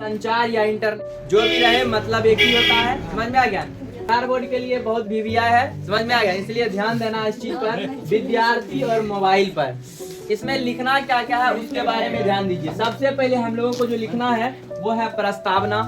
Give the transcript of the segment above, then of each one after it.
संचार या इंटरनेट जो भी रहे, मतलब एक ही होता है। समझ में आ गया? बिहार बोर्ड के लिए बहुत वीवीआई है, समझ में आ गया? इसलिए ध्यान देना इस चीज पर, विद्यार्थी और मोबाइल पर। इसमें लिखना क्या क्या है उसके बारे में ध्यान दीजिए। सबसे पहले हम लोगों को जो लिखना है वो है प्रस्तावना।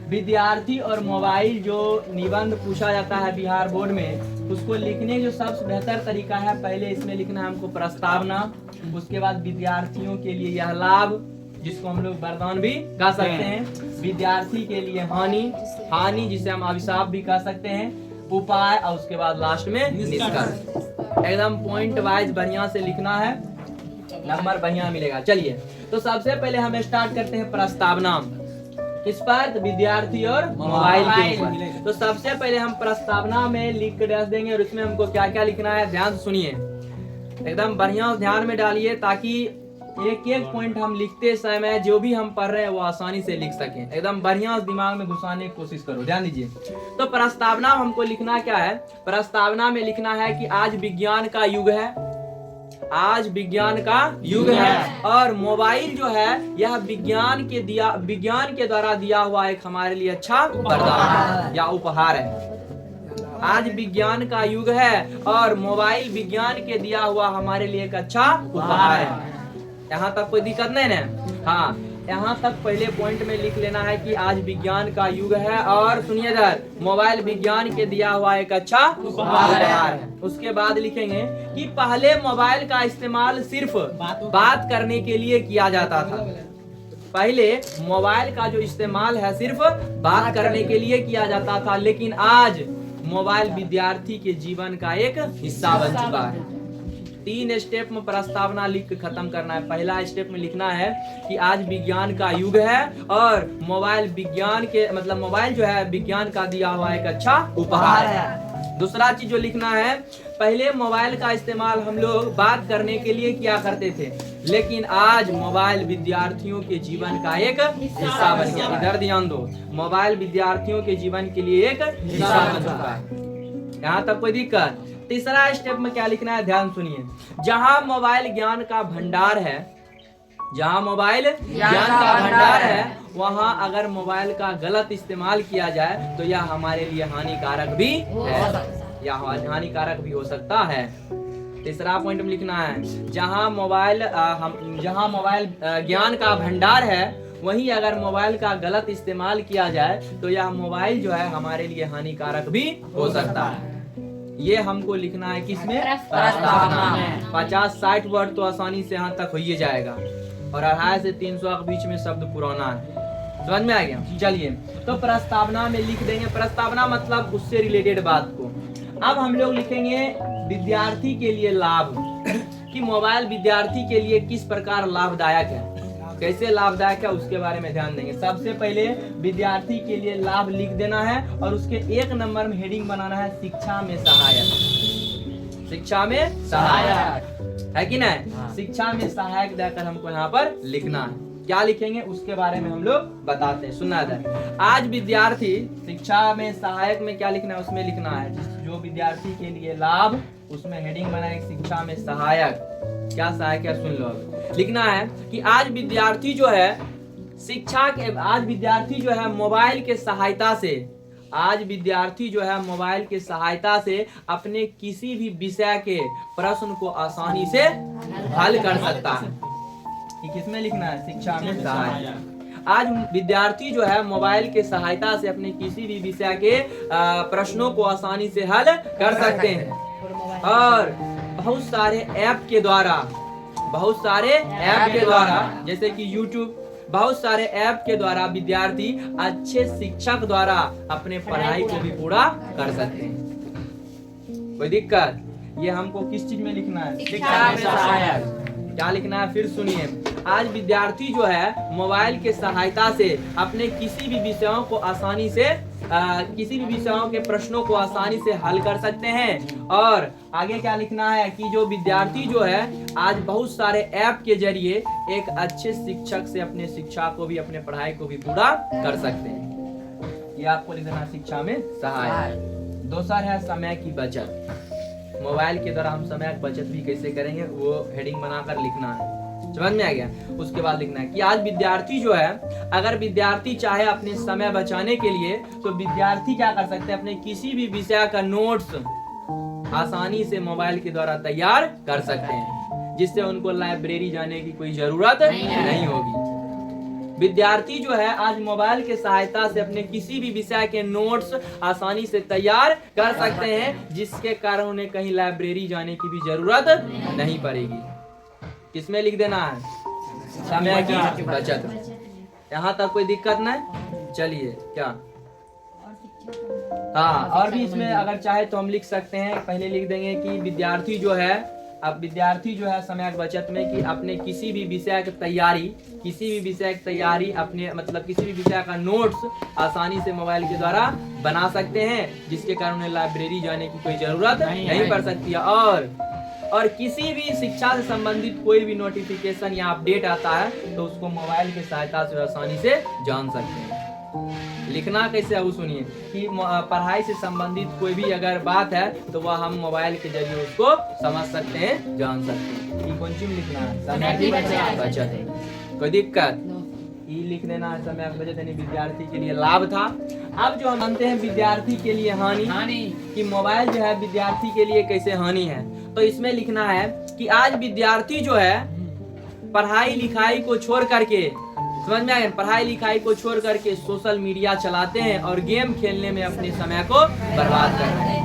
विद्यार्थी और मोबाइल जो निबंध पूछा जाता है बिहार बोर्ड में, उसको लिखने जो सबसे बेहतर तरीका है, पहले इसमें लिखना है हमको प्रस्तावना। उसके बाद विद्यार्थियों के लिए यह लाभ, जिसको हम लोग वरदान भी कह सकते हैं। विद्यार्थी के लिए हानि जिसे हम अभिशाप भी कह सकते हैं। उपाय, और उसके बाद लास्ट में निष्कर्ष। एकदम पॉइंट वाइज बढ़िया से लिखना है, नंबर बढ़िया मिलेगा। चलिए, तो सबसे पहले हम स्टार्ट करते हैं प्रस्तावना। किस पर? तो विद्यार्थी और मोबाइल के ऊपर। तो सबसे पहले हम प्रस्तावना में लिख कर डाल देंगे, और इसमें हमको क्या क्या लिखना है ध्यान से सुनिए, एकदम बढ़िया ध्यान में डालिए, ताकि एक एक पॉइंट हम लिखते समय जो भी हम पढ़ रहे हैं वो आसानी से लिख सकें। एकदम बढ़िया दिमाग में घुसाने की कोशिश करो, ध्यान दीजिए। तो प्रस्तावना हमको लिखना क्या है? प्रस्तावना में लिखना है कि आज विज्ञान का युग है, आज विज्ञान का युग है, और मोबाइल जो है यह विज्ञान के द्वारा दिया हुआ एक हमारे लिए अच्छा वरदान या उपहार है। आज विज्ञान का युग है और मोबाइल विज्ञान के दिया हुआ हमारे लिए एक अच्छा उपहार है। यहाँ तक कोई दिक्कत नहीं ना? हाँ, यहाँ तक पहले पॉइंट में लिख लेना है कि आज विज्ञान का युग है, और सुनिए इधर, मोबाइल विज्ञान के दिया हुआ एक अच्छा उपहार है। उसके बाद लिखेंगे कि पहले मोबाइल का इस्तेमाल सिर्फ बात करने के लिए किया जाता था। पहले मोबाइल का जो इस्तेमाल है सिर्फ बात करने के लिए किया जाता था, लेकिन आज मोबाइल विद्यार्थी के जीवन का एक हिस्सा बन चुका है। 3 स्टेप में प्रस्तावना लिख के खत्म करना है। पहला स्टेप में लिखना है कि आज विज्ञान का युग है और मोबाइल विज्ञान के मतलब मोबाइल जो है विज्ञान का दिया हुआ एक अच्छा उपहार है। दूसरा चीज जो लिखना है, पहले मोबाइल का इस्तेमाल हम लोग बात करने के लिए किया करते थे, लेकिन आज मोबाइल विद्यार्थियों के जीवन का एक हिस्सा बन गया। इधर ध्यान दो, मोबाइल विद्यार्थियों के जीवन के लिए एक हिस्सा बन चुका है। यहाँ तक कोई दिक्कत? तीसरा स्टेप में क्या लिखना है ध्यान सुनिए, जहां मोबाइल ज्ञान का भंडार है, जहां मोबाइल ज्ञान का भंडार है, वहां अगर मोबाइल का गलत इस्तेमाल किया जाए तो यह हमारे लिए हानिकारक भी है, या हानिकारक भी हो सकता है। तीसरा पॉइंट में लिखना है, जहां मोबाइल ज्ञान का भंडार है, वहीं अगर मोबाइल का गलत इस्तेमाल किया जाए तो यह मोबाइल जो है हमारे लिए हानिकारक भी हो सकता है। ये हमको लिखना है किसमें? प्रस्तावना में। 50-60 वर्ड तो आसानी से यहाँ तक हो ही जाएगा, और 250 से 300 के बीच में शब्द पुराना है। समझ में आ गया? चलिए, तो प्रस्तावना में लिख देंगे, प्रस्तावना मतलब उससे रिलेटेड बात को। अब हम लोग लिखेंगे विद्यार्थी के लिए लाभ, कि मोबाइल विद्यार्थी के लिए किस प्रकार लाभदायक है, कैसे लाभदायक है उसके बारे में ध्यान देंगे। सबसे पहले विद्यार्थी के लिए लाभ लिख देना है, और उसके 1 नंबर में हेडिंग बनाना है शिक्षा में सहायक। शिक्षा में सहायक है कि नहीं? शिक्षा में सहायक देकर हमको यहाँ पर लिखना है। क्या लिखेंगे उसके बारे में हम लोग बताते हैं, सुनना है। आज विद्यार्थी शिक्षा में सहायक में क्या लिखना है, उसमें लिखना है जो विद्यार्थी के लिए लाभ, उसमें हेडिंग बनाए शिक्षा में सहायक। क्या सहायक है सुन लो। लिखना है कि आज विद्यार्थी जो है आज विद्यार्थी जो है मोबाइल के सहायता से, आज विद्यार्थी जो है मोबाइल के सहायता से अपने किसी भी विषय के प्रश्न को आसानी से हल कर सकता है। किसमें लिखना है? शिक्षा में सहायक। आज विद्यार्थी जो है मोबाइल के सहायता से अपने किसी भी विषय के प्रश्नों को आसानी से हल कर सकते हैं, और बहुत सारे ऐप के द्वारा जैसे कि YouTube, बहुत सारे ऐप के द्वारा विद्यार्थी अच्छे शिक्षक द्वारा अपने पढ़ाई को भी पूरा कर सकते हैं। कोई दिक्कत? ये हमको किस चीज में लिखना है? शिक्षा में सहायक। क्या लिखना है फिर सुनिए, आज विद्यार्थी जो है मोबाइल के सहायता से अपने किसी भी विषयों को आसानी से किसी भी विषयों के प्रश्नों को आसानी से हल कर सकते हैं। और आगे क्या लिखना है कि जो विद्यार्थी जो है आज बहुत सारे ऐप के जरिए एक अच्छे शिक्षक से अपने शिक्षा को भी, अपने पढ़ाई को भी पूरा कर सकते हैं। ये आपको लिखना शिक्षा में सहायक। दूसरा है समय की बचत। मोबाइल के द्वारा हम समय की बचत भी कैसे करेंगे वो हेडिंग बनाकर लिखना है। समझ में आ गया। उसके बाद लिखना है कि आज विद्यार्थी जो है, अगर विद्यार्थी चाहे अपने समय बचाने के लिए तो विद्यार्थी क्या कर सकते हैं, अपने किसी भी विषय का नोट्स आसानी से मोबाइल के द्वारा तैयार कर सकते हैं, जिससे उनको लाइब्रेरी जाने की कोई जरूरत नहीं होगी। विद्यार्थी जो है आज मोबाइल के सहायता से अपने किसी भी विषय के नोट्स आसानी से तैयार कर सकते हैं, जिसके कारण उन्हें कहीं लाइब्रेरी जाने की भी जरूरत नहीं पड़ेगी। किसमें लिख देना है, समय की बचत। यहाँ तक कोई दिक्कत नहीं। चलिए क्या, हाँ और भी इसमें अगर चाहे तो हम लिख सकते हैं। पहले लिख देंगे कि विद्यार्थी जो है, अब विद्यार्थी जो है समय की बचत में कि अपने किसी भी विषय की तैयारी अपने मतलब किसी भी विषय का नोट्स आसानी से मोबाइल के द्वारा बना सकते हैं, जिसके कारण उन्हें लाइब्रेरी जाने की कोई जरूरत नहीं पड़ सकती है। और किसी भी शिक्षा से संबंधित कोई भी नोटिफिकेशन या अपडेट आता है तो उसको मोबाइल की सहायता से आसानी से जान सकते हैं। लिखना कैसे है वो सुनिए कि पढ़ाई से संबंधित कोई भी अगर बात है तो वह हम मोबाइल के जरिए उसको समझ सकते हैं, जान सकते हैं। कौन सी लिखना है, समय की बचत है। कोई दिक्कत ई लिख देना है, समय की बचत यानी विद्यार्थी के लिए लाभ था। अब जो हम मानते हैं विद्यार्थी के लिए हानि कि मोबाइल जो है विद्यार्थी के लिए कैसे हानि है, तो इसमें लिखना है कि आज विद्यार्थी जो है पढ़ाई लिखाई को छोड़ करके, समझ में आ गया, पढ़ाई लिखाई को छोड़ करके सोशल मीडिया चलाते हैं और गेम खेलने में अपने समय को बर्बाद कर रहे हैं।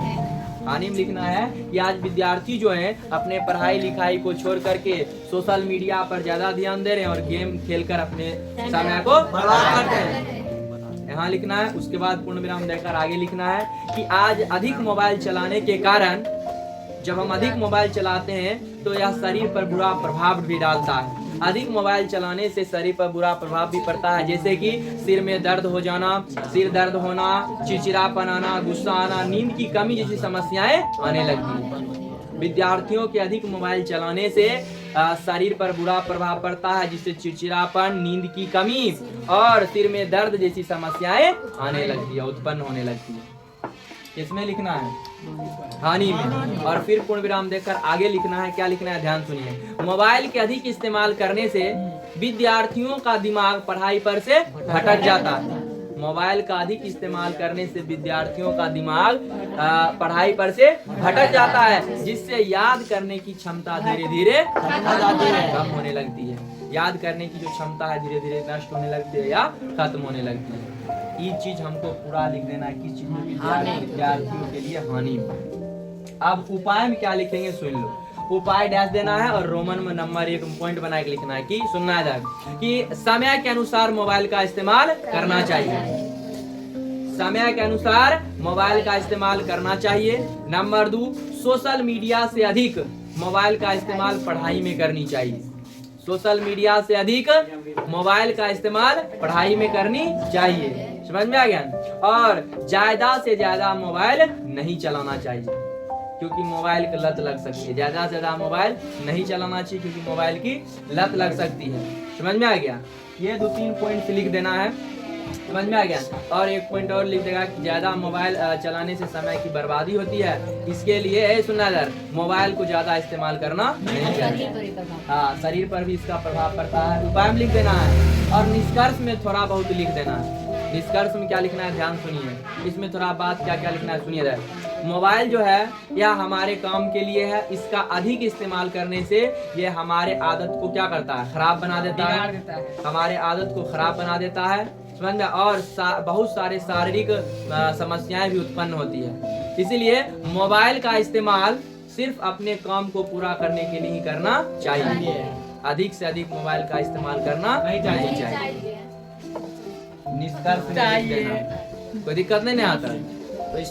हानि में लिखना है कि आज विद्यार्थी जो है अपने पढ़ाई लिखाई को छोड़ करके सोशल मीडिया पर ज्यादा ध्यान दे रहे हैं और गेम खेलकर अपने समय को बर्बाद करते हैं। यहाँ लिखना है। उसके बाद पूर्ण विराम देकर आगे लिखना है कि आज अधिक मोबाइल चलाने के कारण, जब हम अधिक मोबाइल चलाते हैं तो यह शरीर पर बुरा प्रभाव भी डालता है। अधिक मोबाइल चलाने से शरीर पर बुरा प्रभाव भी पड़ता है, जैसे कि सिर में दर्द हो जाना, सिर दर्द होना, चिड़चिड़ापन आना, गुस्सा आना, नींद की कमी जैसी समस्याएं आने लगती हैं। विद्यार्थियों के अधिक मोबाइल चलाने से शरीर पर बुरा प्रभाव पड़ता है, जिससे चिड़चिड़ापन, नींद की कमी और सिर में दर्द जैसी समस्याएं आने लगती है, उत्पन्न होने लगती है। इसमें लिखना है हानि में। और फिर पूर्ण विराम देकर आगे लिखना है। क्या लिखना है, ध्यान सुनिए। मोबाइल के अधिक इस्तेमाल करने से विद्यार्थियों का दिमाग पढ़ाई पर से भटक जाता है। मोबाइल का अधिक इस्तेमाल करने से विद्यार्थियों का दिमाग पढ़ाई पर से भटक जाता है, जिससे याद करने की क्षमता धीरे धीरे कम होने लगती है। याद करने की जो क्षमता है धीरे धीरे नष्ट होने लगती है या खत्म होने लगती है। ये चीज हमको पूरा लिख देना है, किस चीज में, विद्यार्थियों के लिए हानि। अब उपाय में क्या लिखेंगे सुन लो। उपाय डैश देना है और रोमन में नंबर 1 पॉइंट बना के लिखना है कि सुनना है कि समय के अनुसार मोबाइल का इस्तेमाल करना चाहिए। समय के अनुसार मोबाइल का इस्तेमाल करना चाहिए। नंबर 2, सोशल मीडिया से अधिक मोबाइल का इस्तेमाल पढ़ाई में करनी चाहिए। सोशल मीडिया से अधिक मोबाइल का इस्तेमाल पढ़ाई में करनी चाहिए। समझ में आ गया। और ज्यादा से ज्यादा मोबाइल नहीं चलाना चाहिए, क्योंकि मोबाइल की लत लग सकती है। ज्यादा से ज्यादा मोबाइल नहीं चलाना चाहिए, क्योंकि मोबाइल की लत लग सकती है। समझ में आ गया। ये 2-3 पॉइंट लिख देना है, समझ में आ गया। और एक पॉइंट और लिख देगा कि ज्यादा मोबाइल चलाने से समय की बर्बादी होती है, इसके लिए सुनना इधर, मोबाइल को ज्यादा इस्तेमाल करना नहीं चाहिए। हाँ, शरीर पर भी इसका प्रभाव पड़ता है। उपाय में लिख देना है और निष्कर्ष में थोड़ा बहुत लिख देना है। निष्कर्ष में क्या लिखना है, ध्यान सुनिए। इसमें थोड़ा बात क्या क्या लिखना है सुनिए इधर। मोबाइल जो है यह हमारे काम के लिए है। इसका अधिक इस्तेमाल करने से यह हमारे आदत को क्या करता है, खराब बना देता है। हमारे आदत को खराब बना देता है, समझ में। और बहुत सारे शारीरिक समस्याएं भी उत्पन्न होती है। इसीलिए मोबाइल का इस्तेमाल सिर्फ अपने काम को पूरा करने के लिए ही करना चाहिए। अधिक से अधिक मोबाइल का इस्तेमाल करना नहीं चाहिए। निष्कर्ष में कोई दिक्कत नहीं आता तो इस